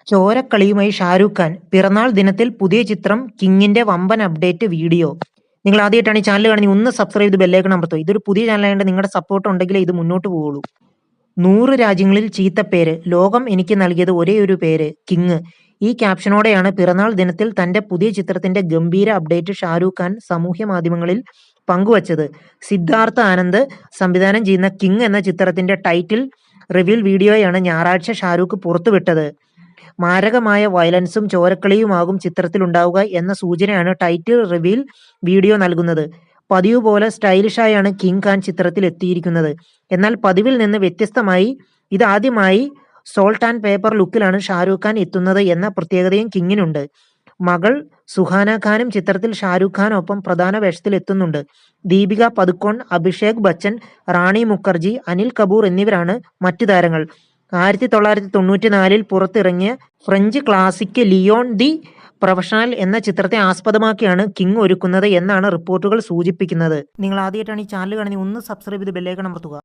ചോരക്കളിയുമായി ഷാരൂഖ് ഖാൻ പിറന്നാൾ ദിനത്തിൽ പുതിയ ചിത്രം കിങ്ങിന്റെ വമ്പൻ അപ്ഡേറ്റ് വീഡിയോ. നിങ്ങൾ ആദ്യമായിട്ടാണ് ഈ ചാനൽ കാണുന്നത്, ഒന്ന് സബ്സ്ക്രൈബ് ചെയ്ത് ബെല്ലൈക്കൺ അമർത്തുക. ഇതൊരു പുതിയ ചാനലായതുകൊണ്ട് നിങ്ങളുടെ സപ്പോർട്ട് ഉണ്ടെങ്കിലേ ഇത് മുന്നോട്ട് പോവുള്ളൂ. 100 രാജ്യങ്ങളിൽ ചീത്തപ്പേര്, ലോകം എനിക്ക് നൽകിയത് ഒരേ ഒരു പേര്, കിങ്. ഈ ക്യാപ്ഷനോടെയാണ് പിറന്നാൾ ദിനത്തിൽ തന്റെ പുതിയ ചിത്രത്തിന്റെ ഗംഭീര അപ്ഡേറ്റ് ഷാരൂഖ് ഖാൻ സാമൂഹ്യ മാധ്യമങ്ങളിൽ പങ്കുവച്ചത്. സിദ്ധാർത്ഥ് ആനന്ദ് സംവിധാനം ചെയ്യുന്ന കിങ് എന്ന ചിത്രത്തിന്റെ ടൈറ്റിൽ റിവീൽ വീഡിയോയാണ് ഞായറാഴ്ച ഷാരൂഖ് പുറത്തുവിട്ടത്. മാരകമായ വയലൻസും ചോരക്കളിയുമാകും ചിത്രത്തിലുണ്ടാവുക എന്ന സൂചനയാണ് ടൈറ്റിൽ റിവീൽ വീഡിയോ നൽകുന്നത്. പതിവ് പോലെ സ്റ്റൈലിഷായാണ് കിങ് ഖാൻ ചിത്രത്തിൽ എത്തിയിരിക്കുന്നത്. എന്നാൽ പതിവിൽ നിന്ന് വ്യത്യസ്തമായി ഇതാദ്യമായി സോൾട്ട് ആൻഡ് പേപ്പർ ലുക്കിലാണ് ഷാരൂഖ് ഖാൻ എത്തുന്നത് എന്ന പ്രത്യേകതയും കിങ്ങിനുണ്ട്. മകൾ സുഹാന ഖാനും ചിത്രത്തിൽ ഷാരൂഖ് ഖാനൊപ്പം പ്രധാന വേഷത്തിൽ എത്തുന്നുണ്ട്. ദീപിക പദുക്കോൺ, അഭിഷേക് ബച്ചൻ, റാണി മുഖർജി, അനിൽ കപൂർ എന്നിവരാണ് മറ്റു താരങ്ങൾ. 1994 പുറത്തിറങ്ങിയ French classic Leon the professional എന്ന ചിത്രത്തെ ആസ്പദമാക്കിയാണ് കിങ് ഒരുക്കുന്നത് എന്നാണ് റിപ്പോർട്ടുകൾ സൂചിപ്പിക്കുന്നത്. നിങ്ങൾ ആദ്യമായിട്ടാണ് ഈ ചാനൽ കാണുന്നത്, ഒന്ന് സബ്സ്ക്രൈബ് ചെയ്ത് ബെല്ലൈക്കൺ അമർത്തുക.